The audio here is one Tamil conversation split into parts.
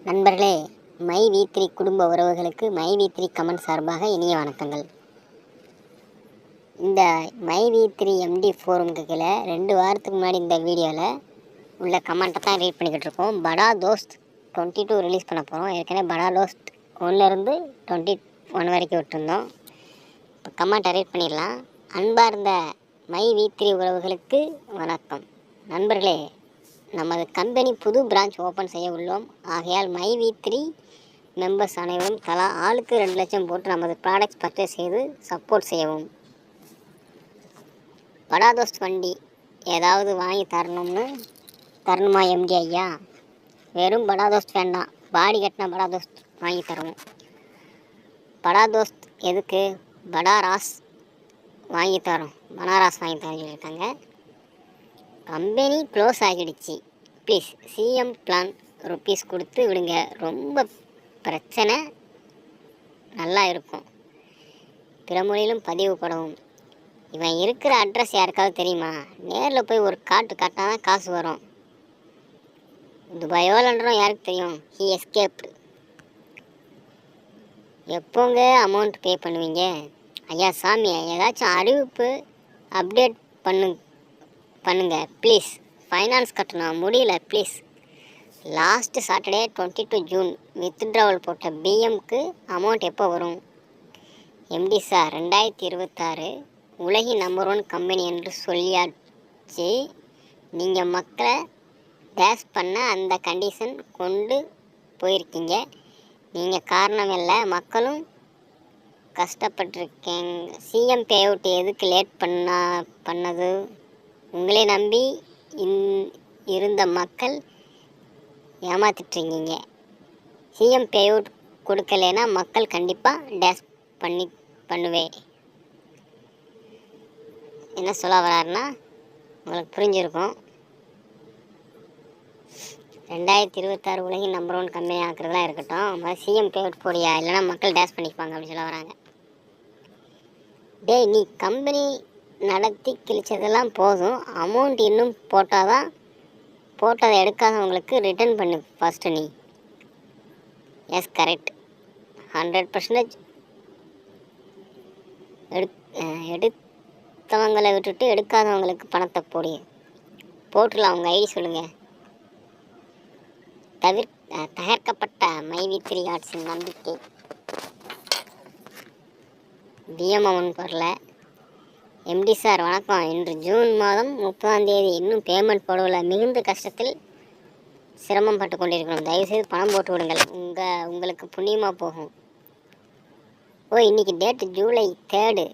நண்பர்களே, மை வி3 குடும்ப உறவுகளுக்கு மை வி3 கமெண்ட் சார்பாக இனிய வணக்கங்கள். இந்த மை வி3 எம்டி ஃபோரமுக்கு கீழே 2 வாரத்துக்கு முன்னாடி இந்த வீடியோவில் உள்ள கமெண்ட்டை தான் ரீட் பண்ணிக்கிட்டு இருக்கோம். படா தோஸ்த் 22 ரிலீஸ் பண்ண போகிறோம். ஏற்கனவே படா தோஸ்த் 1லேருந்து 21 வரைக்கும் விட்டுருந்தோம். இப்போ கமெண்ட்டை ரீட் பண்ணிடலாம். அன்பார்ந்த மை வி3 உறவுகளுக்கு வணக்கம். நண்பர்களே, நமது கம்பெனி புது பிரான்ச் ஓப்பன் செய்ய உள்ளோம். ஆகையால் மை வி3 மெம்பர்ஸ் அனைவரும் தலா ஆளுக்கு 2 லட்சம் போட்டு நமது ப்ராடக்ட்ஸ் பர்ச்சேஸ் செய்து சப்போர்ட் செய்யவும். படா தோஸ்த் வண்டி ஏதாவது வாங்கி தரணுமா எம்டி ஐயா? வெறும் படா தோஸ்த் வேண்டாம், பாடி கட்டின படா தோஸ்த் வாங்கி தருவோம். படா தோஸ்த் எதுக்கு? படாராஸ் வாங்கி தரோம், பனாராஸ் வாங்கி தரோம் சொல்லியிருக்காங்க. கம்பெனி க்ளோஸ் ஆகிடுச்சு, ப்ளீஸ் சிஎம் பிளான் ருப்பீஸ் கொடுத்து விடுங்க. ரொம்ப பிரச்சனை, நல்லா இருக்கும். பிற மொழியிலும் பதிவு படவும். இவன் இருக்கிற அட்ரஸ் யாருக்காவது தெரியுமா? நேரில் போய் ஒரு காட்டினா தான் காசு வரும். துபாயோ லண்டனோ யாருக்கு தெரியும்? He escaped. எப்போங்க அமௌண்ட் பே பண்ணுவீங்க? ஐயா சாமி, ஏதாச்சும் அறிவிப்பு அப்டேட் பண்ணுங்க ப்ளீஸ். ஃபைனான்ஸ் கட்டணும், முடியல please. Last Saturday 22 June withdrawal போட்ட பிஎம்க்கு அமௌண்ட் எப்போ வரும்? எம்டி சார், 2026 உலகின் நம்பர் 1 கம்பெனி என்று சொல்லியாச்சு. நீங்கள் மக்களை டேஷ் பண்ண அந்த கண்டிஷன் கொண்டு போயிருக்கீங்க. நீங்கள் காரணம் இல்லை, மக்களும் கஷ்டப்பட்டுருக்கேங்க. சிஎம் பே அவுட் எதுக்கு லேட் பண்ணது? உங்களே நம்பி இருந்த மக்கள் ஏமாத்திட்டுருக்கீங்க. சிஎம் பே அவுட் கொடுக்கலைன்னா மக்கள் கண்டிப்பாக டேஷ் பண்ணுவேன். என்ன சொல்ல வராருன்னா உங்களுக்கு புரிஞ்சிருக்கும். 2026 உலகின் நம்பர் 1 கம்பெனி ஆக்குறதுலாம் இருக்கட்டும், சிஎம் பே அவுட் போடியா, இல்லைனா மக்கள் டேஷ் பண்ணிப்பாங்க அப்படின்னு சொல்ல வராங்க. டேய், நீ கம்பெனி நடத்தி கிழிச்சதெல்லாம் போதும், அமௌண்ட் இன்னும் போட்டதை எடுக்காதவங்களுக்கு ரிட்டர்ன் பண்ணு ஃபஸ்ட்டு நீ. எஸ் கரெக்ட், 100% எடுத்தவங்களை விட்டுட்டு எடுக்காதவங்களுக்கு பணத்தை போட்டுடலாம். அவங்க ஐடி சொல்லுங்கள். தகர்க்கப்பட்ட மை வி3 ஆர்ட்ஸின் நம்பிக்கை. பிஎம் அமௌண்ட் வரல. எம்டி சார் வணக்கம். இன்று ஜூன் மாதம் 30ஆம் தேதி, இன்னும் பேமெண்ட் போடவில்லை. மிகுந்த கஷ்டத்தில் சிரமப்பட்டு கொண்டிருக்கிறோம். தயவுசெய்து பணம் போட்டு விடுங்கள், உங்களுக்கு புண்ணியமாக போகும். இன்னைக்கு டேட்டு ஜூலை 3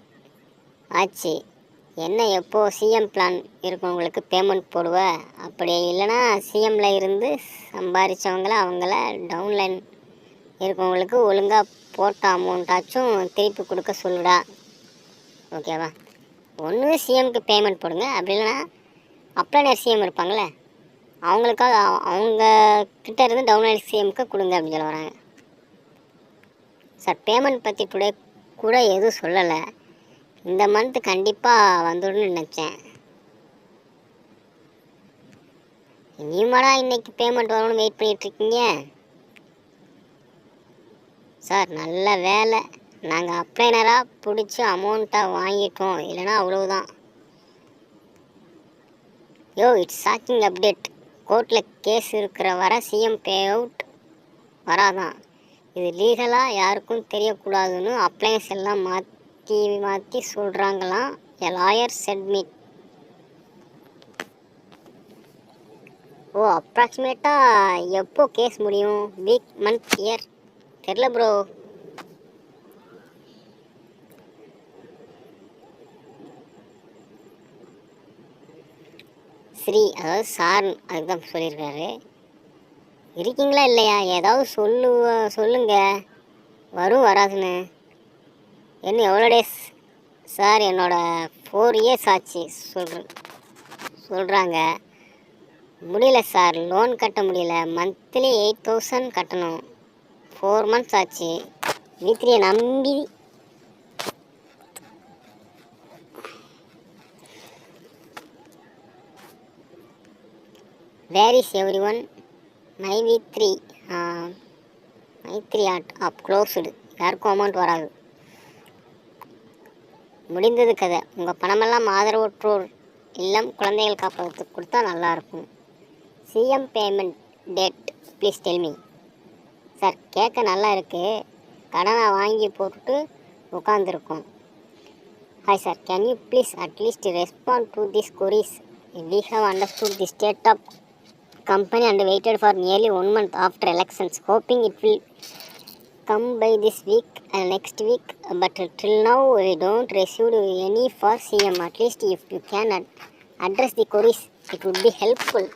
ஆச்சு. என்ன எப்போ சிஎம் பிளான் இருக்கவங்களுக்கு பேமெண்ட் போடுவ? அப்படி இல்லைனா சிஎம்மில் இருந்து சம்பாதிச்சவங்கள அவங்கள டவுன்லைன் இருக்கவங்களுக்கு ஒழுங்காக போட்ட அமௌண்ட்டாச்சும் திருப்பி கொடுக்க சொல்லுடா. ஓகேவா? ஒன்று சிஎம்க்கு பேமெண்ட் போடுங்க, அப்படி இல்லைனா அப்ளைனர் சிஎம் இருப்பாங்களே அவங்களுக்காக அவங்க கிட்ட இருந்து டவுன்லைன் சிஎம்க்கு கொடுங்க அப்படின்னு சொல்ல வராங்க. சார், பேமெண்ட் பற்றி கூட எதுவும் சொல்லலை. இந்த மந்த்து கண்டிப்பாக வந்துடும்னு நினச்சேன். நீமாடா இன்னைக்கு பேமெண்ட் வரணும்னு வெயிட் பண்ணிகிட்ருக்கீங்க? சார், நல்ல வேலை, நாங்கள் அப்ளைனராக பிடிச்சி அமௌண்ட்டை வாங்கிட்டோம், இல்லைனா அவ்வளவுதான். It's shocking update. கோர்ட்டில் கேஸ் இருக்கிற வர சிஎம் பே அவுட் வராதான். இது லீகலாக யாருக்கும் தெரியக்கூடாதுன்னு அப்ளைன்ஸ் எல்லாம் மாற்றி சொல்கிறாங்களாம். A lawyer set meet. அப்ராக்சிமேட்டாக எப்போ கேஸ் முடியும்? வீக், மந்த், இயர் தெரில ப்ரோ. ஸ்ரீ, அதாவது சார் அதுக்கு தான் சொல்லியிருக்காரு. இருக்கீங்களா இல்லையா? ஏதாவது சொல்லுங்க, வரும் வராதுன்னு. இன்னும் எவ்வளோ டேஸ் சார்? என்னோட 4 இயர்ஸ் ஆச்சு சொல்கிறாங்க. முடியல சார், லோன் கட்ட முடியல. மந்த்லி 8,000 கட்டணும். 4 months ஆச்சு. வி3 நம்பி where is everyone? My வி3 மைத்ரி ஆப் க்ளோஸ்டு, யாருக்கும் அமௌண்ட் வராது. முடிந்தது கதை. உங்கள் பணமெல்லாம் ஆதரவற்றோர் இல்லம் குழந்தைகள் காப்பகத்துக்கு கொடுத்தா நல்லாயிருக்கும். CM payment date please tell me. Sir கேட்க நல்லா இருக்குது, கடனை வாங்கி போட்டுட்டு உட்காந்துருக்கோம். Hi sir, can you please at least respond to this queries? We have understood the state of company and waited for nearly 1 month after elections, hoping it will come by this week and next week, but till now we don't receive any for CM. At least if you can address the queries, it would be helpful.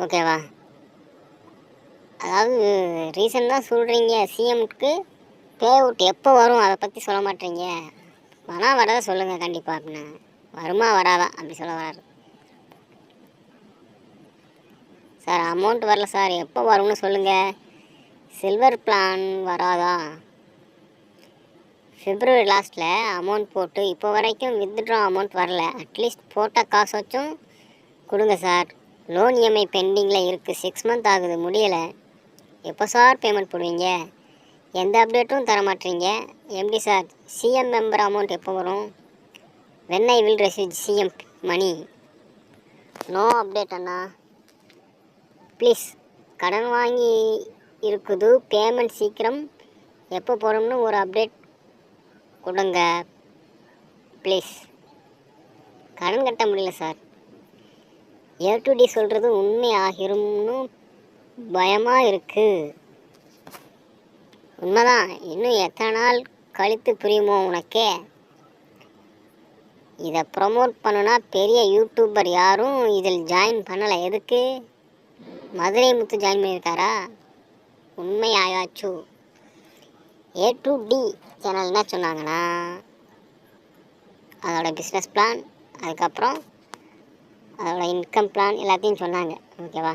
ஓகேவா? அதாவது ரீசன் தான் சொல்கிறீங்க, சிஎம்க்கு பே அவுட் எப்போ வரும் அதை பற்றி சொல்ல மாட்டேறீங்க. பணம் வரதை சொல்லுங்கள் கண்டிப்பாக. அப்படின்னா வருமா வராதா அப்படி சொல்ல வராது சார். அமௌண்ட் வரல சார், எப்போ வரும்னு சொல்லுங்கள். சில்வர் பிளான் வராதா? பிப்ரவரி லாஸ்ட்டில் அமௌண்ட் போட்டு இப்போ வரைக்கும் வித்ட்ரா அமௌண்ட் வரல. அட்லீஸ்ட் போட்ட காசு வச்சும் கொடுங்க சார். லோன் இஎம்ஐ பெண்டிங்கில் இருக்குது, 6 மந்த் ஆகுது, முடியலை. எப்போ சார் பேமெண்ட் போடுவீங்க? எந்த அப்டேட்டும் தர மாட்டீங்க. எப்படி சார் சிஎம் மெம்பர் அமௌண்ட் எப்போ வரும்? When I will receive CM money? No update அண்ணா. ப்ளீஸ், கடன் வாங்கி இருக்குது, பேமெண்ட் சீக்கிரம் எப்போ போடும்னு ஒரு அப்டேட் கொடுங்க ப்ளீஸ். கடன் கட்ட முடியல சார். ஏ2டி சொல்கிறது உண்மை ஆகிரும்னு பயமாக இருக்குது. உண்மைதான், இன்னும் எத்தனை நாள் கழித்து புரியுமோ உனக்கே? இதை ப்ரமோட் பண்ணுனா பெரிய யூடியூபர் யாரும் இதில் ஜாயின் பண்ணலை. எதுக்கு? மதுரை முத்து ஜாயின் பண்ணியிருக்காரா? உண்மை ஆயாச்சு. ஏ2டி சேனல் என்ன சொன்னாங்கன்னா, அதோட பிஸ்னஸ் பிளான், அதுக்கப்புறம் அதோட இன்கம் பிளான் எல்லாத்தையும் சொன்னாங்க. ஓகேவா?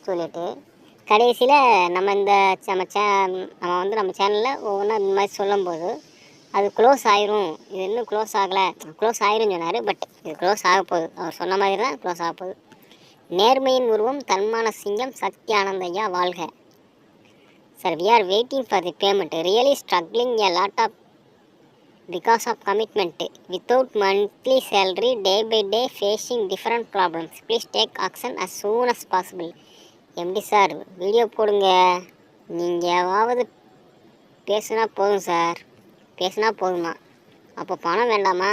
சொல்லிவிட்டு கடைசியில் நம்ம சேனலில் ஒவ்வொன்றா இந்த மாதிரி சொல்லும்போது அது க்ளோஸ் ஆயிரும், இது இன்னும் க்ளோஸ் ஆகலை, க்ளோஸ் ஆயிரும்னு சொன்னார். பட் இது க்ளோஸ் ஆக போகுது, அவர் சொன்ன மாதிரி தான் க்ளோஸ் ஆக போகுது. நேர்மையின் உருவம் தன்மான சிங்கம் சத்யானந்தையா வாழ்க. Sir, we are waiting for the payment, really struggling a lot of because of commitment, without monthly salary, day by day facing different problems, please take action as soon as possible. எப்படி சார் வீடியோ போடுங்க, நீங்களாவது பேசுனா போதும் சார். பேசுனா போதுமா? அப்போ பணம் வேண்டாமா?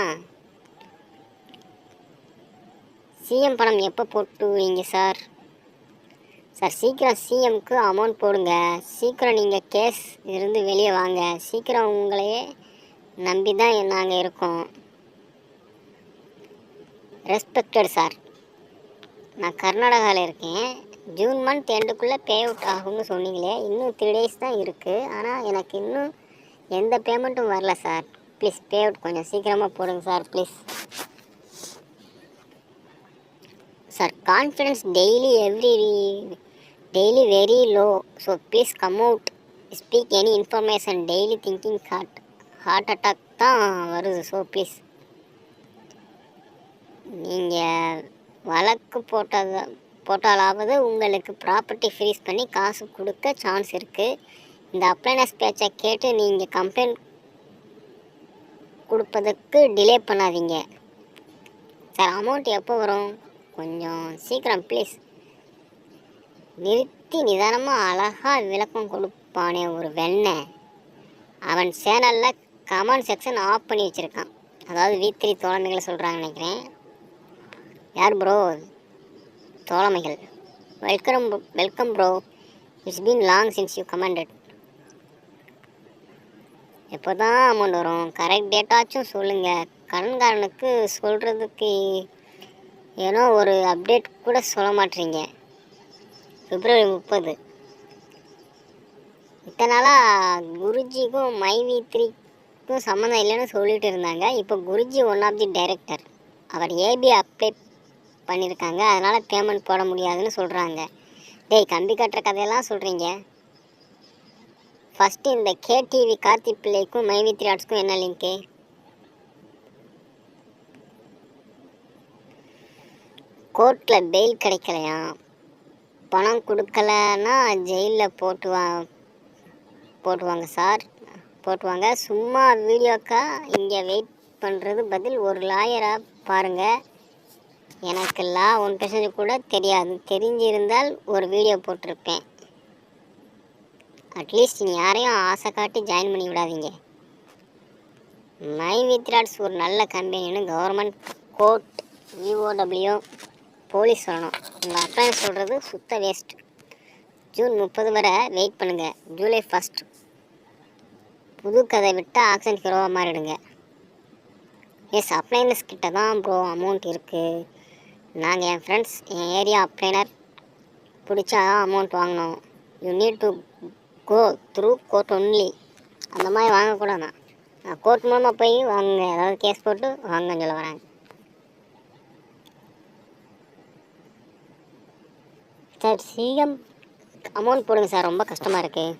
சிஎம் பணம் எப்போ போட்டுவீங்க சார்? சார், சீக்கிரம் சிஎம்க்கு அமௌண்ட் போடுங்க. சீக்கிரம் நீங்கள் கேஸ் இருந்து வெளியே வாங்க. சீக்கிரம் உங்களையே நம்பி தான் நாங்கள் இருக்கோம். Respected sir. நான் கர்நாடகாவில் இருக்கேன். ஜூன் மந்த் எண்டுக்குள்ளே பே அவுட் ஆகும்னு சொன்னீங்களே, இன்னும் 3 days தான் இருக்குது. ஆனால் எனக்கு இன்னும் எந்த பேமெண்ட்டும் வரல சார். ப்ளீஸ் பே அவுட் கொஞ்சம் சீக்கிரமாக போடுங்க sir please. Sir, confidence daily very low, so please come out speak any information. Daily thinking heart attack தான் வருது. ஸோ ப்ளீஸ், நீங்கள் வழக்கு போட்டாலாவது உங்களுக்கு ப்ராப்பர்ட்டி ஃப்ரீஸ் பண்ணி காசு கொடுக்க சான்ஸ் இருக்குது. இந்த அப்ளைனஸ் பேச்சை கேட்டு நீங்கள் கம்ப்ளைண்ட் கொடுப்பதற்கு டிலே பண்ணாதீங்க சார். அமௌண்ட் எப்போ வரும்? கொஞ்சம் சீக்கிரம் ப்ளீஸ். நிறுத்தி நிதானமாக அழகாக விளக்கம் கொடுப்பானே ஒரு வெண்ணெய், அவன் சேனலில் கமெண்ட் செக்ஷன் ஆஃப் பண்ணி வச்சுருக்கான். அதாவது V3 தோழமைகளை சொல்கிறாங்கன்னு நினைக்கிறேன். யார் ப்ரோ? தோழமைகள். Welcome bro, it's been long since you commented. எப்போ தான் அமௌண்ட் வரும்? கரெக்ட் டேட்டாச்சும் சொல்லுங்கள். கடன்காரனுக்கு சொல்கிறதுக்கு ஏன்னோ ஒரு அப்டேட் கூட சொல்ல மாட்டீங்க. பிப்ரவரி 30. இத்தனை நாளாக குருஜிக்கும் மைவி3க்கும் சம்மந்தம் இல்லைன்னு சொல்லிட்டு இருந்தாங்க. இப்போ Guruji one of the director, அவர் ஏபி அப்ளை பண்ணியிருக்காங்க, அதனால் பேமெண்ட் போட முடியாதுன்னு சொல்கிறாங்க. டேய், கம்பி கட்டுற கதையெல்லாம் சொல்கிறீங்க. ஃபஸ்ட்டு இந்த கேடிவி கார்த்திக் பிள்ளைக்கும் மைவி3 ஆர்ட்ஸ்க்கும் என்ன லிங்க்கு? கோர்ட்டில் பெயில் கிடைக்கலையா? பணம் கொடுக்கலன்னா ஜெயிலில் போட்டுவாங்க சார், போட்டுவாங்க. சும்மா வீடியோக்கா இங்கே வெயிட் பண்ணுறது பதில் ஒரு லாயராக பாருங்கள். எனக்கு லா 1% கூட தெரியாது. தெரிஞ்சிருந்தால் ஒரு வீடியோ போட்டிருப்பேன். அட்லீஸ்ட் நீ யாரையும் ஆசை காட்டி ஜாயின் பண்ணி விடாதீங்க. மை வித்ராட்ஸ் ஒரு நல்ல கம்பெனின்னு கவர்மெண்ட், கோர்ட், இஓடபிள்யூ, போலீஸ் சொல்லணும். உங்கள் அப்பா சொல்கிறது சுத்த வேஸ்ட். ஜூன் 30 வரை வெயிட் பண்ணுங்கள். ஜூலை 1 புது கதை விட்டால் ஆக்ஷன் ஹீரோவாக மாறிடுங்க. எஸ், அப்ளைனர்ஸ் கிட்ட தான் ப்ரோ அமௌண்ட் இருக்குது. நாங்கள் என் ஃப்ரெண்ட்ஸ் என் ஏரியா அப்ளைனர் பிடிச்சா அமௌண்ட் வாங்கினோம். You need to go through court only. அந்த மாதிரி வாங்கக்கூடாதான். கோர்ட் மூலமாக போய் வாங்க, அதாவது கேஸ் போட்டு வாங்கன்னு சொல்ல வராங்க. சார் சிஎம் அமௌண்ட் போடுங்க சார், ரொம்ப கஷ்டமாக இருக்குது.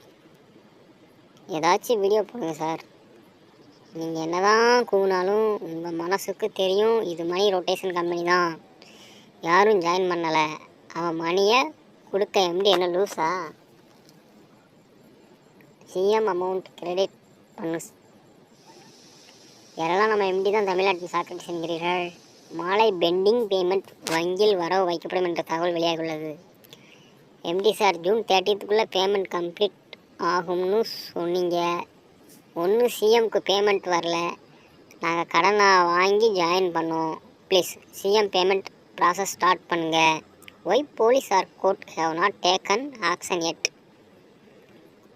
ஏதாச்சும் வீடியோ போடுங்க சார். நீங்கள் என்ன தான் கூவினாலும் உங்கள் மனசுக்கு தெரியும் இது மணி ரொட்டேஷன் கம்பெனி தான். யாரும் ஜாயின் பண்ணலை. அவன் மணியை கொடுக்க எம்டி என்ன லூஸா? சிஎம் அமௌண்ட் கிரெடிட் பண்ணு. யாரெல்லாம் நம்ம எம்டி தான் தமிழ்நாட்டில் சாக்கடை செல்கிறீர்கள். மாலை பெண்டிங் பேமெண்ட் வங்கியில் வரவு வைக்கப்படும் என்ற தகவல் வெளியாகியுள்ளது. எம்டி சார், ஜூன் 30க்குள்ளே பேமெண்ட் கம்ப்ளீட் ஆகும்னு சொன்னீங்க. ஒன்று சிஎம்க்கு பேமெண்ட் வரல, நாங்கள் கடனை வாங்கி ஜாயின் பண்ணோம். Please CM payment process start பண்ணுங்கள். Why police or court have not taken action yet.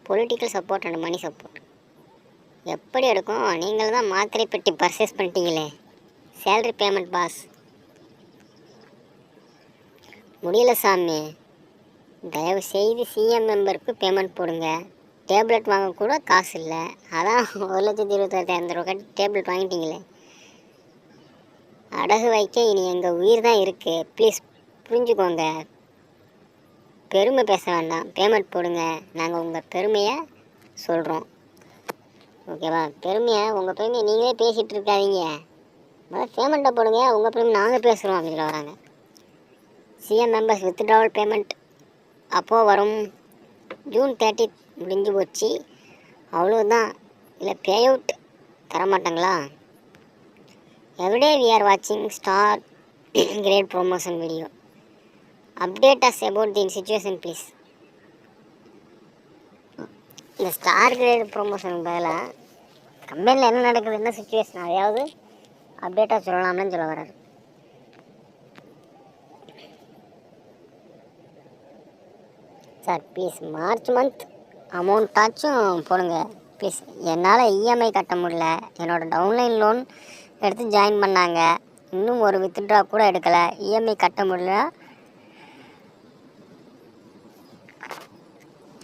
Political support and money support எப்படி எடுக்கும்? நீங்கள் தான் மாத்திரை பெட்டி பர்ச்சேஸ் பண்ணிட்டீங்களே. Salary payment boss. முடியல சாமி, தயவு செய்து சிஎம் மெம்பருக்கு பேமெண்ட் போடுங்க. டேப்லெட் வாங்க கூட காசு இல்லை. அதான் 1,26,500 ரூபா கட்டி டேப்லெட் வாங்கிட்டீங்களே. அடகு வைக்க இனி எங்கள் உயிர் தான் இருக்குது. ப்ளீஸ் புரிஞ்சுக்கோங்க. பெருமை பேச வேண்டாம், பேமெண்ட் போடுங்க. நாங்கள் உங்கள் பெருமையை சொல்கிறோம், ஓகேவா? உங்கள் பெருமையை நீங்களே பேசிகிட்டு இருக்காதீங்க. பேமெண்ட்டை போடுங்க, உங்கள் பெருமை நாங்கள் பேசுகிறோம் அப்படின்னு வராங்க. சிஎம் மெம்பர்ஸ் வித்ட்ராவல் பேமெண்ட் அப்போது வரும். ஜூன் 30 முடிஞ்சு போச்சு, அவ்வளோதான். இல்லை பே அவுட் தரமாட்டாங்களா? எவ்ரிடே வி ஆர் வாட்சிங் star great promotion video. Update us about the situation please. இந்த ஸ்டார் கிரேட் ப்ரொமோஷனுக்கு பதிலாக கம்பெனியில் என்ன நடக்குது, என்ன சுச்சுவேஷன், அதையாவது அப்டேட்டாக சொல்லலாம்னு சொல்ல வர்றாரு. சார் ப்ளீஸ் மார்ச் மந்த் அமௌண்ட்டாச்சும் போடுங்க ப்ளீஸ். என்னால் இஎம்ஐ கட்ட முடியல. என்னோடய டவுன்லைன் லோன் எடுத்து ஜாயின் பண்ணாங்க, இன்னும் ஒரு வித்ட்ரா கூட எடுக்கலை. இஎம்ஐ கட்ட முடியல,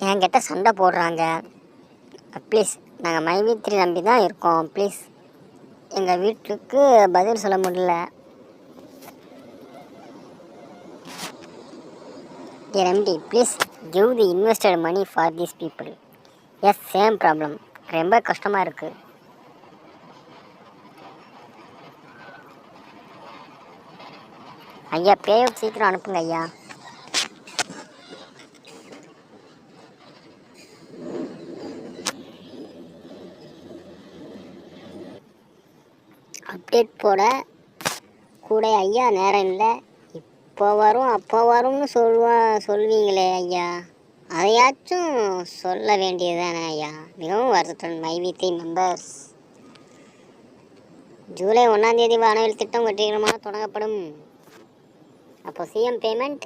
என்கிட்ட சண்டை போடுறாங்க. ப்ளீஸ், நாங்கள் மைவித்ரி நம்பி தான் இருக்கோம். ப்ளீஸ் எங்கள் வீட்டுக்கு பதில் சொல்ல முடியல. Dear MD, please give the invested money for these people. Yes, same problem. ரொம்ப கஷ்டமாக இருக்குது. ஐயா பே அவுட் சீக்கிரம் அனுப்புங்க ஐயா. அப்டேட் போட கூட ஐயா நேரம் இல்லை. இப்போ வரும் அப்போ வரும்னு சொல்வீங்களே ஐயா, அதையாச்சும் சொல்ல வேண்டியது தானே ஐயா. மிகவும் வருத்தத்துடன் மைவித்ரி மெம்பர்ஸ். ஜூலை 1 வானவில் திட்டம் வெற்றிகரமாக தொடங்கப்படும். அப்போ சிஎம் பேமெண்ட்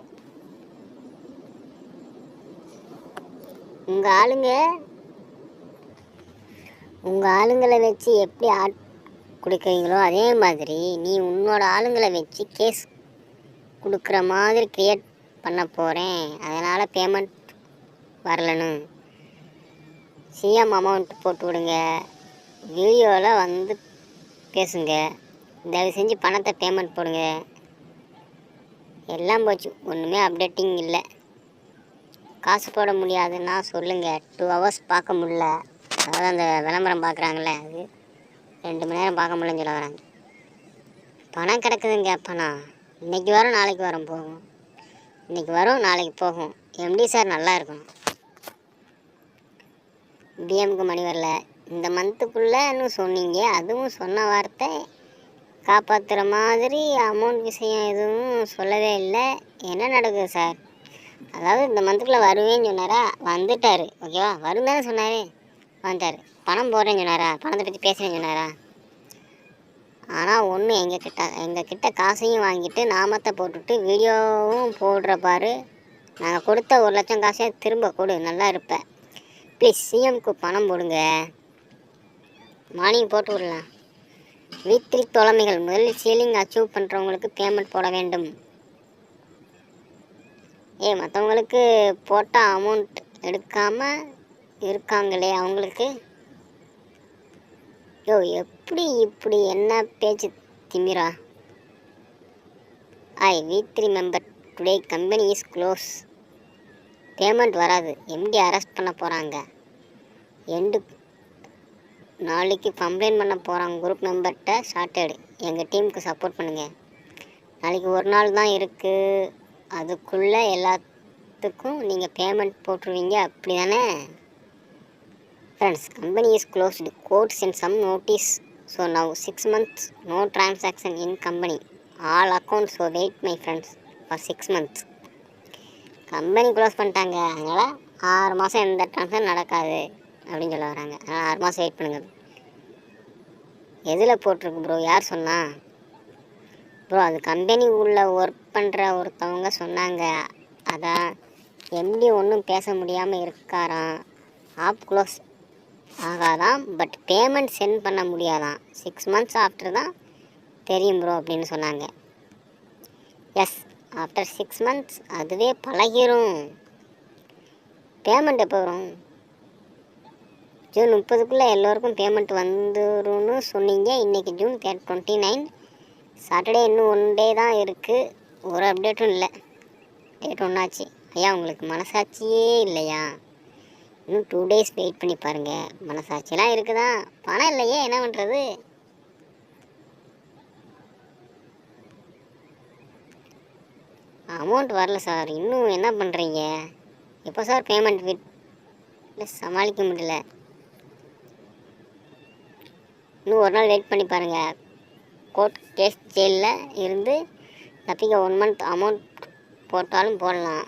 உங்கள் ஆளுங்களை வச்சு எப்படி கொடுக்குறீங்களோ அதே மாதிரி நீ உன்னோட ஆளுங்களை வச்சு கேஸ் கொடுக்குற மாதிரி க்ரியேட் பண்ண போகிறேன். அதனால் பேமெண்ட் வரலன்னு சிஎம் அமௌண்ட் போட்டு விடுங்க. வீடியோவில் வந்து பேசுங்க. தயவு செஞ்சு பணத்தை பேமெண்ட் போடுங்க. எல்லாம் போச்சு, ஒன்றுமே அப்டேட்டிங் இல்லை. காசு போட முடியாதுன்னா சொல்லுங்கள். 2 hours பார்க்க முடில, அதாவது அந்த விளம்பரம் பார்க்குறாங்களே, அது 2 மணி நேரம் பார்க்க முடியலன்னு சொல்ல வராங்க. பணம் கிடக்குதுங்க. பணம் இன்றைக்கி வரும், நாளைக்கு வரும், போகும். இன்றைக்கி வரும், நாளைக்கு போகும். எம்டி சார் நல்லா இருக்கணும். பிஎம்க்கு மணி வரல, இந்த மந்த்துக்குள்ளேன்னு சொன்னீங்க. அதுவும் சொன்ன வார்த்தை காப்பாற்றுற மாதிரி அமௌண்ட் விஷயம் எதுவும் சொல்லவே இல்லை. என்ன நடக்குது சார்? அதாவது இந்த மந்த்துக்குள்ளே வருவேன்னு சொன்னாரா? வந்துட்டார். ஓகேவா? வரும் தானே சொன்னார், வந்துட்டார். பணம் போடுறேன்னு சொன்னாரா? பணத்தை பற்றி பேசுகிறேன்னு சொன்னாரா? ஆனால் ஒன்று, எங்கள் கிட்ட காசையும் வாங்கிட்டு நாமத்தை போட்டுட்டு வீடியோவும் போடுற பாரு. நாங்கள் கொடுத்த 1 லட்சம் காசையை திரும்ப கொடு, நல்லா இருப்பேன். ப்ளீஸ் சிஎம்க்கு பணம் போடுங்க, மார்னிங் போட்டு விடலாம். வீக் 3 தோழமைகள், முதலில் சீலிங் அச்சீவ் பண்ணுறவங்களுக்கு பேமெண்ட் போட வேண்டும். மற்றவங்களுக்கு போட்டால் அமௌண்ட் எடுக்காமல் இருக்காங்களே அவங்களுக்கு. எப்படி இப்படி என்ன பேச்சு திமிரா? Week 3 member today company is close. Payment வராது, எம்டி அரெஸ்ட் பண்ண போகிறாங்க. நாளைக்கு கம்ப்ளைண்ட் பண்ண போகிறாங்க குரூப் மெம்பர்கிட்ட. ஷார்ட்டடு எங்கள் டீமுக்கு சப்போர்ட் பண்ணுங்கள். நாளைக்கு ஒரு நாள் தான் இருக்குது, அதுக்குள்ளே எல்லாத்துக்கும் நீங்கள் பேமெண்ட் போட்டுருவீங்க, அப்படி தானே friends? Company is closed, court sent some notice. So now 6 months no transaction in company, all accounts. So wait my friends for 6 months. Company close பண்ணிட்டாங்க, அதனால் 6 மாதம் எந்த ட்ரான்சாக்ஷன் நடக்காது அப்படின்னு சொல்ல வராங்க. அதனால் 6 மாதம் வெயிட் பண்ணுங்கள். எதில் போட்டிருக்கு ப்ரோ? யார் சொன்னா ப்ரோ? அது கம்பெனி உள்ள ஒர்க் பண்ணுற ஒருத்தவங்க சொன்னாங்க. அதான் எம்டி ஒன்றும் பேச முடியாமல் இருக்காராம். ஆப் க்ளோஸ் ஆகாதான், பட் பேமெண்ட் சென்ட் பண்ண முடியாதான். 6 months ஆஃப்டர் தான் தெரியும் ப்ரோ அப்படின்னு சொன்னாங்க. எஸ், ஆஃப்டர் 6 months அதுவே பழகிரும். பேமெண்ட் எப்போ வரும்? ஜூன் 30க்குள்ளே எல்லோருக்கும் பேமெண்ட் வந்துரும்னு சொன்னீங்க. இன்றைக்கி ஜூன் 29, சாட்டர்டே. இன்னும் 1 day தான் இருக்குது, ஒரு அப்டேட்டும் இல்லை. டேட் ஒன்றாச்சு. ஐயா உங்களுக்கு மனசாட்சியே இல்லையா? இன்னும் 2 days வெயிட் பண்ணி பாருங்கள். மனசாட்சியெலாம் இருக்குதா? பணம் இல்லையே, என்ன பண்ணுறது? அமௌண்ட் வரல சார், இன்னும் என்ன பண்ணுறீங்க? எப்போ சார் பேமெண்ட் சமாளிக்க முடியல. இன்னும் ஒரு நாள் வெயிட் பண்ணி பாருங்கள். கோர்ட் கேஸ் ஜெயிலில் இருந்து தப்பிக்க 1 month அமௌண்ட் போட்டாலும் போடலாம்.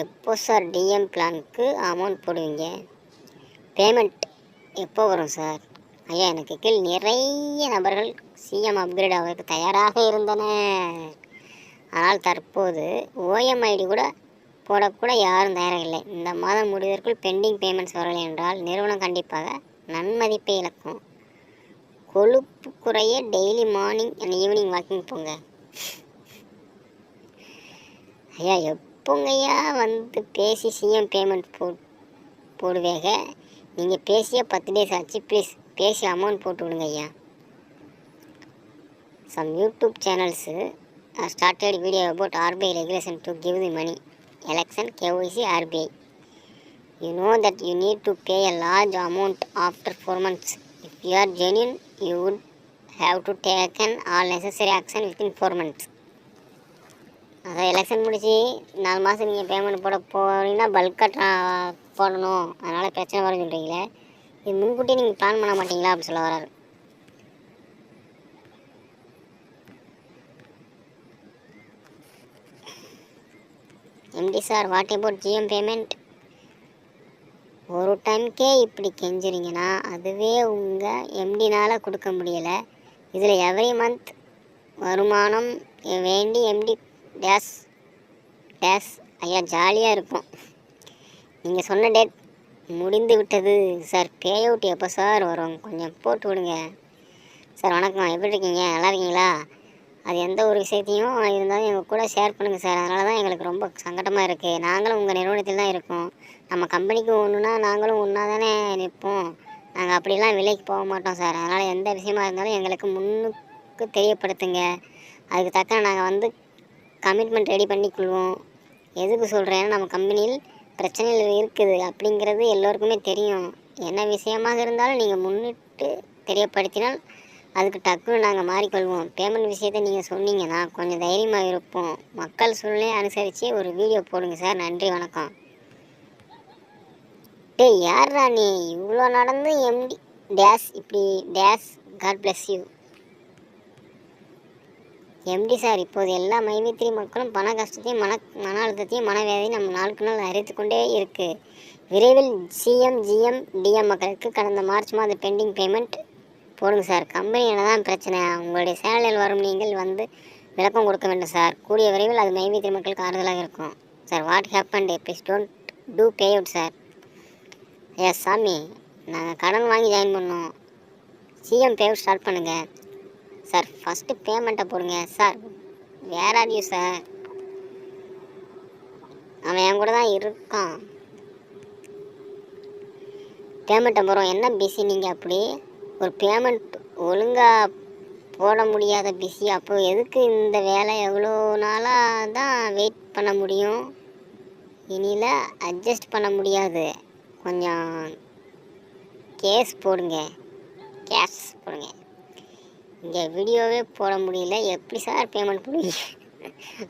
எப்போ சார் டிஎம் பிளானுக்கு அமௌண்ட் போடுவீங்க? பேமெண்ட் எப்போ வரும் சார்? ஐயா எனக்கு கீழ் நிறைய நபர்கள் சிஎம் அப்கிரேட் ஆவதற்கு தயாராக இருந்தனர். ஆனால் தற்போது ஓஎம்ஐடி கூட போடக்கூட யாரும் தயாராக இல்லை. இந்த மாதம் முடிவதற்குள் பெண்டிங் பேமெண்ட்ஸ் வரவில்லை என்றால் நிறுவனம் கண்டிப்பாக நன்மதிப்பை இழக்கும். கொழுப்பு குறைய daily morning and evening walking போங்க. ஐயா எப்போங்கய்யா வந்து பேசி சிஎம் பேமெண்ட் போடுவேக? நீங்கள் பேசிய 10 days ஆச்சு. ப்ளீஸ் பேசி அமௌண்ட் போட்டு விடுங்க ஐயா. Some YouTube channels started video about RBI regulation to give the money. Election, KYC, RBI. You know that you need to pay a large amount after 4 months. If you are genuine, you would have to taken all necessary action within 4 months. அதான் எலெக்ஷன் முடிச்சு 4 மாதம் நீங்கள் பேமெண்ட் போட போனீங்கன்னா பல்காக போடணும், அதனால் பிரச்சனை வரும்னு சொல்கிறீங்களே. இது முன்கூட்டி நீங்கள் பிளான் பண்ண மாட்டீங்களா அப்படின்னு சொல்ல வராரு. MD sir, what about GM payment? ஒரு டைம்க்கே இப்படி கெஞ்சுறீங்கன்னா அதுவே உங்கள் எம்டினால் கொடுக்க முடியலை. இதில் எவ்ரி மந்த் வருமானம் வேண்டி எம்டி டேஸ் ஐயா ஜாலியாக இருக்கும். நீங்கள் சொன்ன டேட் முடிந்து விட்டது சார். பே அவுட் எப்போ சார் வரும்? கொஞ்சம் போட்டு விடுங்க சார். வணக்கம், எப்படி இருக்கீங்க? நல்லா இருக்கீங்களா? அது எந்த ஒரு விஷயத்தையும் இருந்தாலும் எங்கள் கூட ஷேர் பண்ணுங்கள் சார். அதனால தான் எங்களுக்கு ரொம்ப சங்கடமாக இருக்குது. நாங்களும் உங்கள் நிறுவனத்தில் தான் இருக்கோம். நம்ம கம்பெனிக்கு ஒன்றுனா நாங்களும் ஒன்றா தானே நிற்போம். நாங்கள் அப்படிலாம் விலைக்கு போக மாட்டோம் சார். அதனால் எந்த விஷயமா இருந்தாலும் எங்களுக்கு முன்னுக்கு தெரியப்படுத்துங்க. அதுக்கு தக்க நாங்கள் வந்து கமிட்மெண்ட் ரெடி பண்ணிக்கொள்வோம். எதுக்கு சொல்கிறேன்னா, நம்ம கம்பெனியில் பிரச்சனைகள் இருக்குது அப்படிங்கிறது எல்லோருக்குமே தெரியும். என்ன விஷயமாக இருந்தாலும் நீங்கள் முன்னிட்டு தெரியப்படுத்தினால் அதுக்கு டக்குன்னு நாங்கள் மாறிக்கொள்வோம். பேமெண்ட் விஷயத்தை நீங்கள் சொன்னீங்கன்னா கொஞ்சம் தைரியமாக இருப்போம். மக்கள் சூழ்நிலையை அனுசரித்து ஒரு வீடியோ போடுங்க சார். நன்றி, வணக்கம். டேய் யார்ரா நீ? இவ்வளோ நடந்து எம்டி டேஷ் இப்படி dash God bless you. MD sir, இப்போது எல்லா மைவித்திரி மக்களும் பண கஷ்டத்தையும் மன அழுத்தத்தையும் மனவேதையும் நம்ம நாளுக்கு நாள் அறிவித்து கொண்டே இருக்கு. விரைவில் சிஎம் ஜிஎம் டிஎம் மக்களுக்கு கடந்த மார்ச் மாத பெண்டிங் பேமெண்ட் போடுங்க சார். கம்பெனி என்னதான் பிரச்சனை? உங்களுடைய சேனலில் வரும் நீங்கள் வந்து விளக்கம் கொடுக்க வேண்டும் சார். கூடிய விரைவில் அது மைவித்திரி மக்களுக்கு ஆறுதலாக இருக்கும் சார். What happened? Please don't do pay out sir. Yes சாமி, நாங்கள் கடன் வாங்கி ஜாயின் பண்ணோம். சிஎம் பே அவுட் ஸ்டார்ட் பண்ணுங்கள் சார். ஃபஸ்ட்டு பேமெண்ட்டை போடுங்க சார். வேற ஆடியோ சார், அவன் என் கூட தான் இருக்கான். பேமெண்ட்டை போகிறோம். என்ன பிஸி நீங்கள்? அப்படி ஒரு பேமெண்ட் ஒழுங்காக போட முடியாத பிஸி. அப்போ எதுக்கு இந்த வேலை? எவ்வளோ நாளாக தான் வெயிட் பண்ண முடியும்? இனியில் அட்ஜஸ்ட் பண்ண முடியாது. கொஞ்சம் கேஸ் போடுங்க. இங்கே வீடியோவே போட முடியல, எப்படி சார் பேமெண்ட் போடுவீங்க?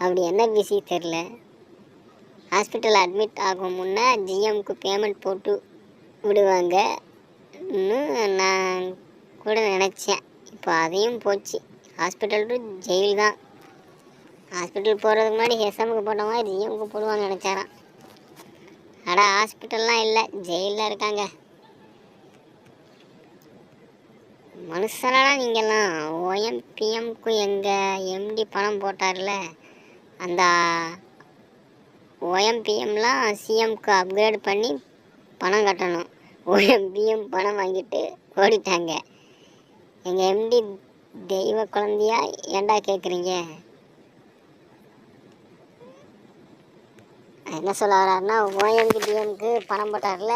அப்படி என்ன பிஸி தெரில. ஹாஸ்பிட்டல் அட்மிட் ஆகும் முன்னே ஜிஎம்க்கு பேமெண்ட் போட்டு விடுவாங்கன்னு நான் கூட நினச்சேன். இப்போ அதையும் போச்சு. ஹாஸ்பிட்டல் டு ஜெயில் தான். ஹாஸ்பிட்டல் போகிறதுக்கு முன்னாடி ஹெஸ்எம்க்கு போட்ட மாதிரி ஜிஎம்க்கு போடுவாங்க நினச்சாரான். அடா, ஹாஸ்பிட்டல்லாம் இல்லை, ஜெயிலில் இருக்காங்க. மனுஷனா நீங்கள்லாம்? ஓஎம்பிஎம்க்கு எங்கள் எம்டி பணம் போட்டார்ல, அந்த ஓஎம்பிஎம்லாம் சிஎம்க்கு அப்கிரேட் பண்ணி பணம் கட்டணும். ஓஎம்பிஎம் பணம் வாங்கிட்டு ஓடிட்டாங்க. எங்கள் எம்டி தெய்வ குழந்தையா ஏண்டா கேட்குறீங்க? என்ன சொல்ல வர்றாருன்னா, ஓஎம்பிஎம்க்கு பணம் போட்டார்ல,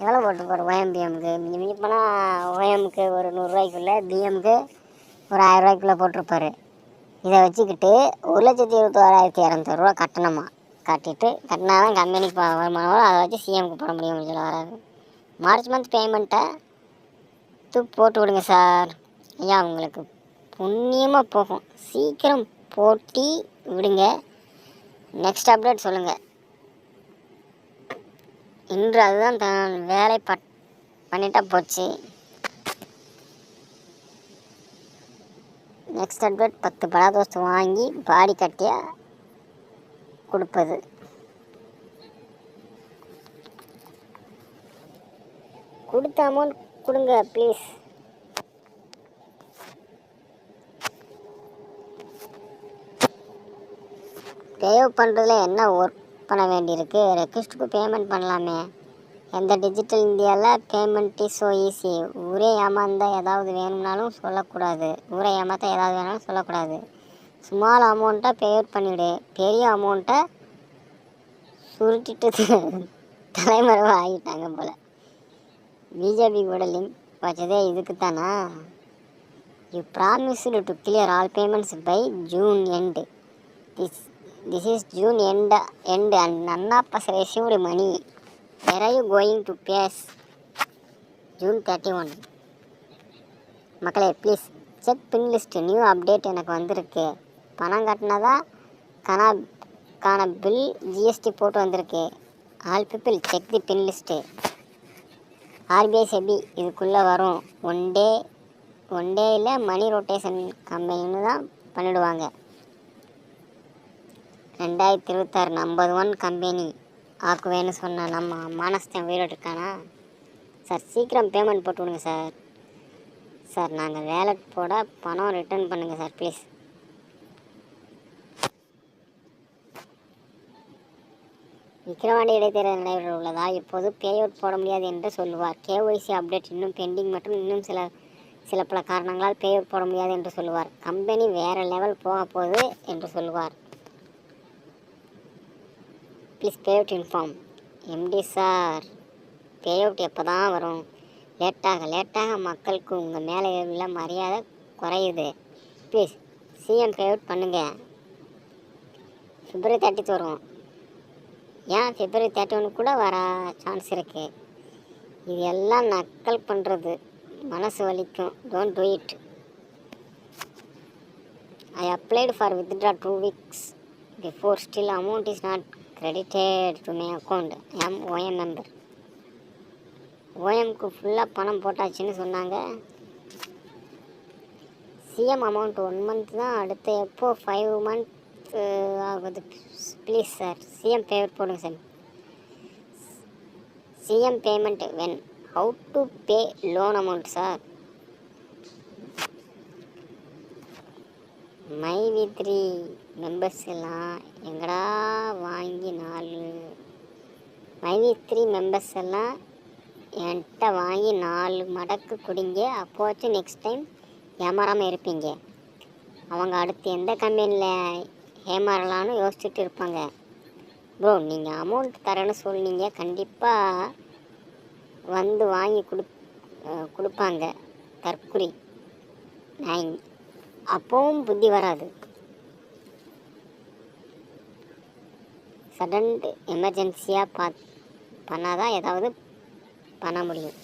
எவ்வளோ போட்டுருப்பார் ஓஎம்பிஎம்க்கு? மிஞ்சி போனால் ஓஎம்க்கு ஒரு 100 ரூபாய்க்குள்ளே, பிஎம்க்கு ஒரு 1000 ரூபாய்க்குள்ளே போட்டிருப்பார். இதை வச்சுக்கிட்டு 1,26,200 ரூபா கட்டணுமா? கட்டினா தான் கம்பெனிக்கு வருமானம் வரும். அதை வச்சு சிஎம்க்கு போட முடியும்னு சொல்ல வராது. மார்ச் மந்த் பேமெண்ட்டை போட்டு விடுங்க சார். ஐயா, உங்களுக்கு புண்ணியமாக போகும். சீக்கிரம் போட்டி விடுங்க. நெக்ஸ்ட் அப்டேட் சொல்லுங்கள். இன்று அதுதான் தான் வேலை பண்ணிட்டா போச்சு. நெக்ஸ்ட் அப்டேட் 10 படாதோஸ்து வாங்கி பாடி கட்டியா கொடுப்பது. கொடுத்த அமௌண்ட் கொடுங்க ப்ளீஸ். பேவ் பண்ணுறதுல என்ன ஒர்க் பண்ண வேண்டியிருக்கு? ரெக்வஸ்ட்டுக்கு பேமெண்ட் பண்ணலாமே. எந்த டிஜிட்டல் இந்தியாவில் பேமெண்ட் இஸ் ஸோ ஈஸி. ஊரே ஏமாந்தால் ஏதாவது வேணும்னாலும் சொல்லக்கூடாது. ஸ்மால் அமௌண்ட்டை பேஅவுட் பண்ணிவிடு. பெரிய அமௌண்ட்டை சுருட்டிட்டு தலைமறைவாக ஆகிட்டாங்க போல். பிஜேபி கூட லிங்க் வச்சதே இதுக்கு தானா? You promised to clear all payments by June end. This is June end and none of us received money. Where are you going to pay us? June 31. மக்களே, please check pin list. New update எனக்கு வந்திருக்கு. பணம் கட்டினதா கான பில் ஜிஎஸ்டி போட்டு வந்திருக்கு. All people check the pin list. RBI SEBI இதுக்குள்ளே வரும். ஒன் டேயில் மணி ரொட்டேஷன் கம்பெனின்னு தான் பண்ணிவிடுவாங்க. 2026 நம்பர் 1 கம்பெனி ஆக்குவேன்னு சொன்ன நம்ம மானஸ்தன் உயிரோடு இருக்கானா? சார், சீக்கிரம் பேமெண்ட் போட்டு விடுங்க சார். சார், நாங்கள் வேலட் போட பணம் ரிட்டர்ன் பண்ணுங்கள் சார் ப்ளீஸ். விக்கிரவாண்டி இடைத்தேர்தல் நடைபெற உள்ளதா? இப்போது பேஅவுட் போட முடியாது என்று சொல்லுவார். கேஒய்சி அப்டேட் இன்னும் பெண்டிங் மற்றும் இன்னும் சில பல காரணங்களால் பேஅவுட் போட முடியாது என்று சொல்லுவார். கம்பெனி வேறு லெவல் போக போகுது என்று சொல்லுவார். Please payout inform. MD sir, payout எப்போ தான் வரும்? லேட்டாக மக்களுக்கு உங்கள் மேலே உள்ள மரியாதை குறையுது. ப்ளீஸ் சிஎம் பேஅவுட் பண்ணுங்கள். February 30 வரும். ஏன் February 31 கூட வர சான்ஸ் இருக்குது. இது எல்லாம் நக்கல் பண்ணுறது. மனசு வலிக்கும். Don't do it. I applied for withdraw 2 weeks before. Still amount is not credited to my account. I am OM member. OMக்கு ஃபுல்லாக பணம் போட்டாச்சுன்னு சொன்னாங்க. சிஎம் அமௌண்ட் 1 month தான். அடுத்த எப்போ 5 months ஆகுது. ப்ளீஸ் சார் சிஎம் பேமெண்ட் போடுங்க sir. CM payment when how to pay loan amount sir. மைவி3 மெம்பர்ஸ் எல்லாம் எங்கடா வாங்கி 4 மைவி3 மெம்பர்ஸ் எல்லாம் என்கிட்ட வாங்கி 4 மடக்கு குடிங்க. அப்போச்சும் நெக்ஸ்ட் டைம் ஏமாறாமல் இருப்பீங்க. அவங்க அடுத்து எந்த கம்பெனியில் ஏமாறலான்னு யோசிச்சுட்டு இருப்பாங்க. ப்ரோ நீங்கள் அமௌண்ட் தரேன்னு சொன்னீங்க, கண்டிப்பாக வந்து வாங்கி கொடுப்பாங்க. தற்குறி நான் அப்பவும் புத்தி வராது. சடன் எமர்ஜென்சியாக பண்ணாதான் ஏதாவது பண்ண முடியும்.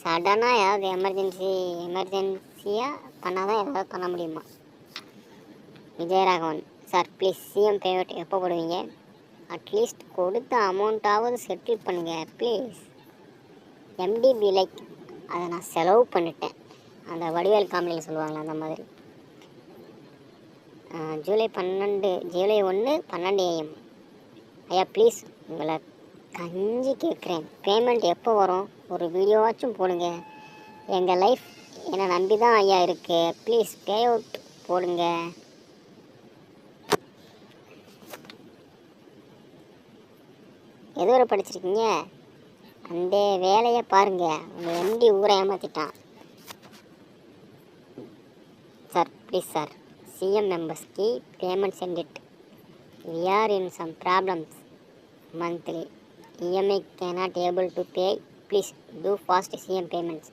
சடனாக ஏதாவது எமர்ஜென்சியாக பண்ணாதான் ஏதாவது பண்ண முடியுமா? Vijayaraghavan sir please CM payment எப்போ போடுவீங்க? அட்லீஸ்ட் கொடுத்த அமௌண்ட்டாவது செட்டில் பண்ணுங்கள் ப்ளீஸ். எம்டிபி லைக் அதை நான் செலவு பண்ணிட்டேன். அந்த வடிவேல் காமெடியில் சொல்லுவாங்களே அந்த மாதிரி. ஜூலை 1 12 AM. ஐயா ப்ளீஸ் உங்களை கஞ்சி கேட்குறேன், பேமெண்ட் எப்போ வரும்? ஒரு வீடியோவாச்சும் போடுங்க. எங்கள் லைஃப் என்னை நம்பி தான் ஐயா இருக்குது. ப்ளீஸ் பே அவுட் போடுங்க. எது வரை படிச்சிருக்கீங்க? அந்த வேலையை பாருங்கள். உங்கள் எம்டி ஊரை ஏமாற்றிட்டான் sir. Please sir CM members की payment send it. We are in some problems monthly. EMI cannot able to pay. Please do fast CM payments.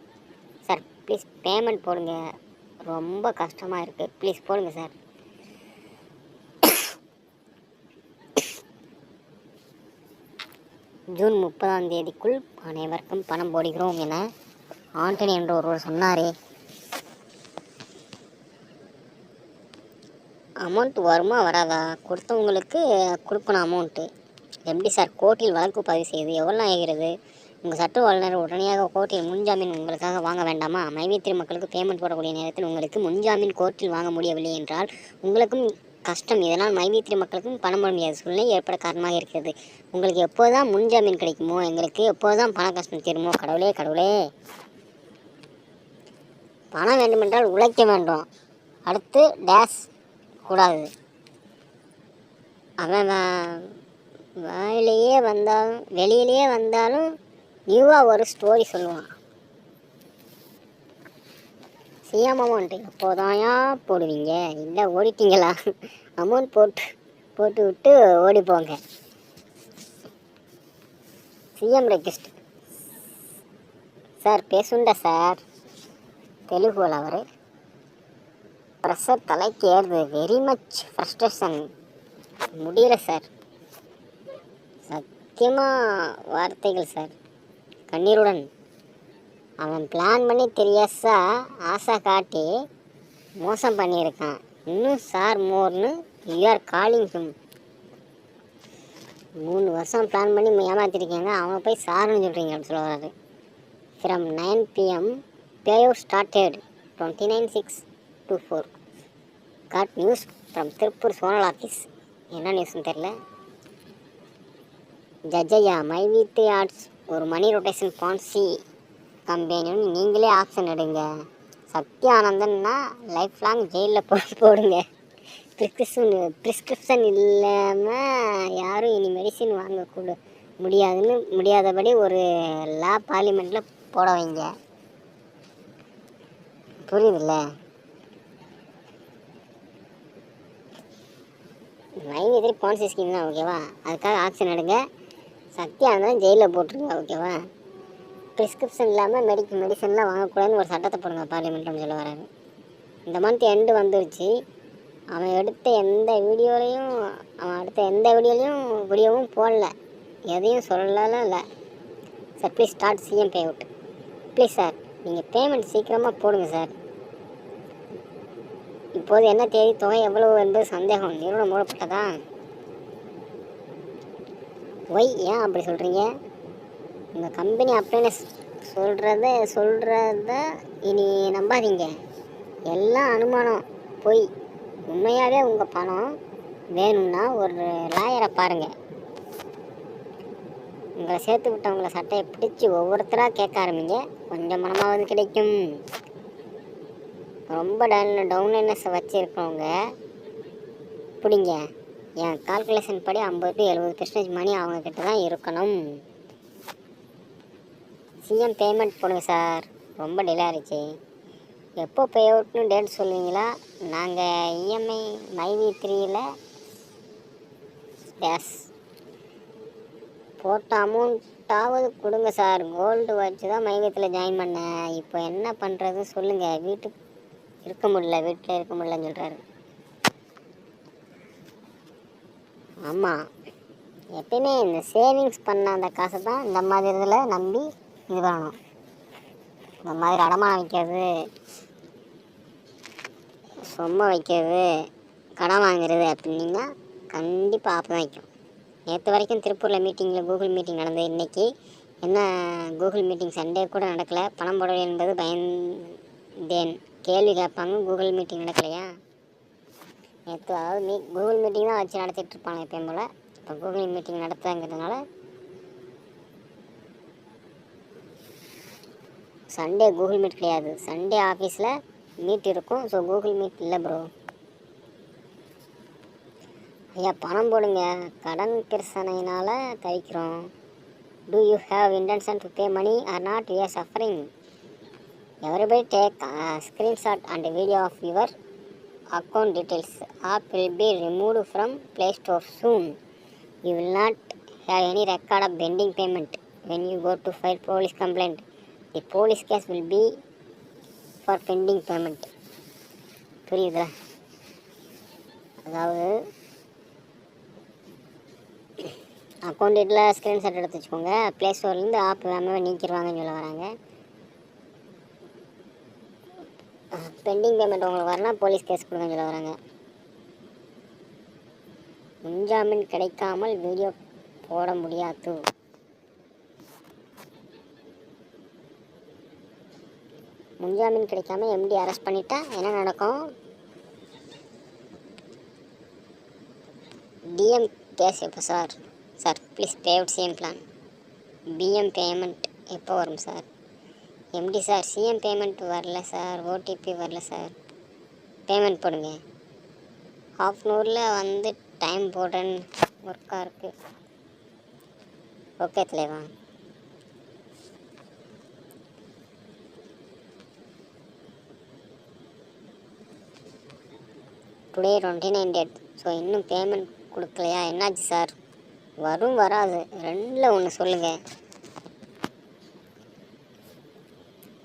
Sir please payment போடுங்க, ரொம்ப கஷ்டமாக இருக்குது. ப்ளீஸ் போடுங்க சார். ஜூன் 30 அனைவருக்கும் பணம் போடுகிறோம் என ஆண்டனி என்ற ஒருவர் சொன்னாரே. அமௌண்ட் வருமா வராதா? கொடுத்தவங்களுக்கு கொடுக்கணும் அமௌண்ட்டு. எப்படி சார் கோர்ட்டில் வழக்கு பதிவு செய்து எவ்வளோ ஆகிறது? உங்கள் சட்ட வல்லுநர் உடனடியாக கோர்ட்டில் முன்ஜாமீன் உங்களுக்காக வாங்க வேண்டாமா? மைவி3 மக்களுக்கு பேமெண்ட் போடக்கூடிய நேரத்தில் உங்களுக்கு முன்ஜாமீன் கோர்ட்டில் வாங்க முடியவில்லை என்றால் உங்களுக்கும் கஷ்டம். இதனால் மைவி3 மக்களுக்கும் பணம் போட முடியாத சூழ்நிலை ஏற்பட காரணமாக இருக்கிறது. உங்களுக்கு எப்போதான் முன்ஜாமீன் கிடைக்குமோ, எங்களுக்கு எப்போதான் பண கஷ்டம் தீருமோ? கடவுளே கடவுளே, பணம் வேண்டுமென்றால் உழைக்க வேண்டும். அடுத்து டேஷ் கூடாது. அவன் வெளியிலேயே வந்தாலும் நியூவாக ஒரு ஸ்டோரி சொல்லுவான். சிஎம் அமௌண்ட் எப்போதாயா போடுவீங்க? இல்லை ஓடிட்டீங்களா? அமௌண்ட் போட்டு விட்டு ஓடி போங்க. சிஎம் ரெக்வெஸ்ட் சார் பேசுண்டா சார். தெலுங்குல அவர் ப்ரெஷர் தலைக்கு ஏறுது. Very much frustration. முடியல சார், சத்தியமாக வார்த்தைகள் சார். கண்ணீருடன் அவன் பிளான் பண்ணி தெரியாசா ஆசை காட்டி மோசம் பண்ணியிருக்கான். இன்னும் சார் மோர்னு யூஆர் காலிங் ஹிம். 3 வருஷம் பிளான் பண்ணி ஏமாற்றிருக்கீங்க, அவங்க போய் சார்னு சொல்கிறீங்க அப்படின்னு சொல்லுவாரு. From 9 PM payout started 29/6/24. Good news from Tiruppur zonal office. என்ன நியூஸ்னு தெரில. ஜட்ஜையா மைவி3 ஆர்ட்ஸ் ஒரு மணி ரொட்டேஷன் பான்சி கம்பெனின்னு நீங்களே ஆப்ஷன் எடுங்க. சத்யானந்தன்னா லைஃப் லாங் ஜெயிலில் போடுங்க. ப்ரிஸ்கிரிப்ஷன் இல்லாமல் யாரும் இனி மெடிசின் வாங்க முடியாதபடி ஒரு லா பார்லிமெண்ட்டில் போட வைங்க. புரியுதுல்ல? மைவி3 பான்சி ஸ்கீம் தான், ஓகேவா? அதுக்காக ஆக்ஷன் எடுங்க. சத்யானந்தன் ஜெயிலில் போட்டுருங்க, ஓகேவா? ப்ரிஸ்கிரிப்ஷன் இல்லாமல் மெடிசன்லாம் வாங்கக்கூடாதுன்னு ஒரு சட்டத்தை போடுங்க பார்லிமெண்ட்னு சொல்ல வராரு. இந்த மந்த் எண்டு வந்துருச்சு. அவன் அடுத்த எந்த வீடியோவும் போடல, எதையும் சொல்லலாம் இல்லை. Sir please start CM pay out please sir. நீங்கள் பேமெண்ட் சீக்கிரமாக போடுங்க சார். இப்போது என்ன தேதி, தொகை எவ்வளவு என்பது சந்தேகம். நிறுவனம் மூடப்பட்டதா? ஒய், ஏன் அப்படி சொல்கிறீங்க? உங்கள் கம்பெனி அப்படின்னு சொல்கிறத இனி நம்பாதீங்க. எல்லாம் அனுமானம், பொய். உண்மையாகவே உங்கள் பணம் வேணும்னா ஒரு லாயரை பாருங்கள். உங்களை சேர்த்து விட்டவங்களை சட்டையை பிடிச்சி ஒவ்வொருத்தராக கேட்க ஆரம்பிங்க. கொஞ்சம் பணமாவது கிடைக்கும். ரொம்ப டவுன்லைனஸை வச்சுருக்கவங்க பிடிங்க. என் கால்குலேஷன் படி 50 to 70% மணி அவங்கக்கிட்ட தான் இருக்கணும். சிஎம் பேமெண்ட் போடுங்க சார். ரொம்ப டிலே ஆகிடுச்சு. எப்போ பே அவுட்னு டேட் சொல்லுவீங்களா? நாங்கள் இஎம்ஐ மைவி3யில் டேஸ் போட்ட அமௌண்ட்டாவது கொடுங்க சார். கோல்டு வச்சு தான் மைவியத்தில் ஜாயின் பண்ணேன். இப்போ என்ன பண்ணுறது சொல்லுங்கள். வீட்டில் இருக்க முடியலன்னு சொல்கிறாரு. ஆமாம், எப்பயுமே இந்த சேவிங்ஸ் பண்ண அந்த காசை தான் இந்த மாதிரி இதில் நம்பி இது பண்ணணும். இந்த மாதிரி அடமானம் வைக்கிறது, சும்மா வைக்கிறது, கடன் வாங்குறது அப்படின்னா கண்டிப்பாக ஆப்பு தான் வைக்கும். நேற்று வரைக்கும் திருப்பூரில் மீட்டிங்கில் கூகுள் மீட்டிங் நடந்தது. இன்றைக்கி என்ன கூகுள் மீட்டிங் சண்டே கூட நடக்கலை. பணம் போடவில்லை என்பது பயந்தேன். கேள்வி கேட்பாங்க. கூகுள் மீட்டிங் நடக்கலையா? நேற்று அதாவது கூகுள் மீட்டிங் தான் வச்சு நடத்திட்டுருப்பாங்க எப்பயும் போல். இப்போ கூகுள் மீட்டிங் நடத்துங்கிறதுனால சண்டே கூகுள் மீட் கிடையாது. சண்டே ஆஃபீஸில் மீட் இருக்கும். ஸோ கூகுள் மீட் இல்லை ப்ரோ. ஐயா பணம் போடுங்க. கடன் பிரச்சனையினால் தவிக்கிறோம். Do you have intention to pay money or not? You are suffering. Everybody take screenshot and video of your account details. App will be removed from Play Store soon. You will not have any record of pending payment when you go to file police complaint. The police case will be for pending payment. புரியுதா? அதாவது அக்கௌண்ட் டீட்டெயில் ஸ்க்ரீன்ஷாட் எடுத்து வச்சுக்கோங்க. ப்ளே ஸ்டோர்லேருந்து ஆப் வேணாமல் நீக்கிடுவாங்கன்னு சொல்ல வராங்க. பெண்டிங் பேமெண்ட் உங்களுக்கு வரலாம், போலீஸ் கேஸ் கொடுங்கன்னு சொல்ல வராங்க. முன்ஜாமீன் கிடைக்காமல் வீடியோ போட முடியாது. முன்ஜாமீன் கிடைக்காம எம்டி அரெஸ்ட் பண்ணிட்டா என்ன நடக்கும்? டிஎம் கேஸ் எப்போ sir? Sir please pay out CM plan. PM payment எப்போ வரும் sir? MD sir CM payment வரல சார், ஓடிபி வரல சார். பேமெண்ட் போடுங்க. ஹாஃப்னவரில் வந்து டைம் போடுறேன்னு ஒர்க்காக இருக்குது. ஓகே தலைவா. Today 29 date. ஸோ இன்னும் பேமெண்ட் கொடுக்கலையா? என்னாச்சு சார்? வரும் வராது ரெண்டில் ஒன்று சொல்லுங்கள்.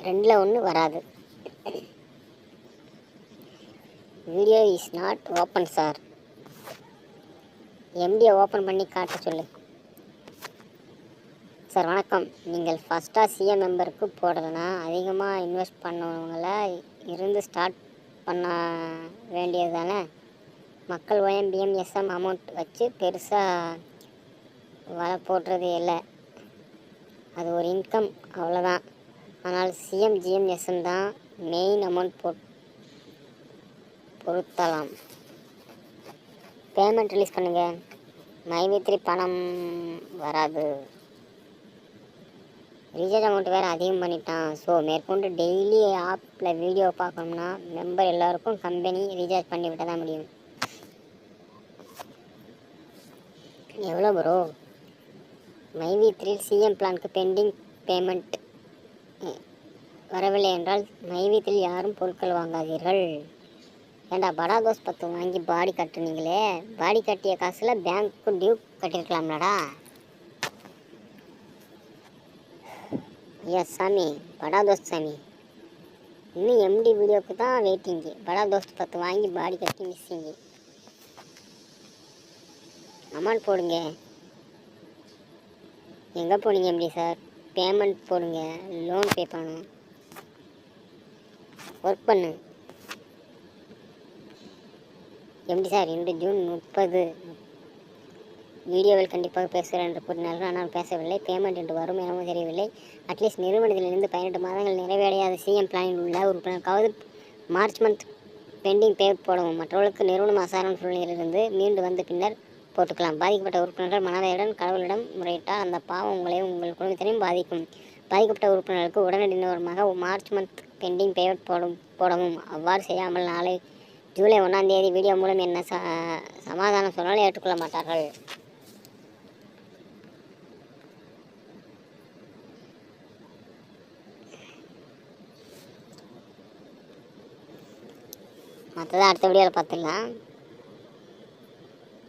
ரெண்டில் ஒன்று வராது. Video is not open sir. எம்டியை ஓப்பன் பண்ணி காட்ட சொல்லு. சார் வணக்கம். நீங்கள் ஃபஸ்ட்டாக சிஎம் மெம்பருக்கு போடலைன்னா அதிகமாக இன்வெஸ்ட் பண்ணவங்கள இருந்து ஸ்டார்ட் பண்ண வேண்டியது தானே. மக்கள் OMBMSM அமௌண்ட் வச்சு பெருசாக வலை போடுறது இல்லை. அது ஒரு இன்கம் அவ்வளோதான். ஆனால் சிஎம் GMSM தான் மெயின் அமௌண்ட் பொருத்தலாம். பேமெண்ட் ரிலீஸ் பண்ணுங்கள். மைவி3 பணம் வராது. ரீசார்ஜ் அமௌண்ட் வேறு அதிகம் பண்ணிட்டான். ஸோ மேற்கொண்டு டெய்லி ஆப்பில் வீடியோ பார்க்கணும்னா மெம்பர் எல்லோருக்கும் கம்பெனி ரீசார்ஜ் பண்ணி விட்டால் தான் முடியும். எவ்வளோ ப்ரோ? மைவி3 சிஎம் பிளானுக்கு பெண்டிங் பேமெண்ட் வரவில்லை என்றால் மைவி3 யாரும் பொருட்கள் வாங்காதீர்கள். ஏண்டா படா தோஸ் 10 வாங்கி பாடி கட்டுனீங்களே, பாடி கட்டிய காசில் பேங்க்கு டியூ கட்டியிருக்கலாம்லடா. ஐயா சாமி, படா தோஸ்த் சாமி, இன்னும் எம்டி வீடியோவுக்கு தான் வெயிட்டிங்கு. படா தோஸ்த் 10 வாங்கி பாடி கட்டி மிஸ்ஸிங்கு. அமௌண்ட் போடுங்க. எங்கே போனீங்க எம்டி சார்? பேமெண்ட் போடுங்க. லோன் பே பண்ணணும். ஒர்க் பண்ணு. எப்படி சார் இன்று ஜூன் 30 வீடியோவில் கண்டிப்பாக பேசுகிறேன் என்று கூறினார்கள். ஆனால் பேசவில்லை. பேமெண்ட் என்று வரும் எனவும் தெரியவில்லை. அட்லீஸ்ட் நிறுவனத்திலிருந்து 18 மாதங்கள் நிறைவடையாத சிஎம் பிளானில் உள்ள உறுப்பினருக்காவது மார்ச் மந்த் பெண்டிங் பேமெண்ட் போடவும். மற்றவர்களுக்கு நிறுவனம் அசாதாரண சூழ்நிலையிலிருந்து மீண்டு வந்த பின்னர் போட்டுக்கலாம். பாதிக்கப்பட்ட உறுப்பினர்கள் மனதையுடன் கடவுளிடம் முறையிட்டால் அந்த பாவம் உங்களையும் உங்கள் குடும்பத்தினையும் பாதிக்கும். பாதிக்கப்பட்ட உறுப்பினர்களுக்கு உடனடி நிறுவனமாக மார்ச் மந்த் பெண்டிங் பேமெண்ட் போடவும். அவ்வாறு செய்யாமல் நாளை ஜூலை 1 வீடியோ மூலம் என்ன சமாதானம் சொன்னால் ஏற்றுக்கொள்ள மாட்டார்கள். மற்றதை அடுத்த வீடியோவில் பார்த்துடலாம்.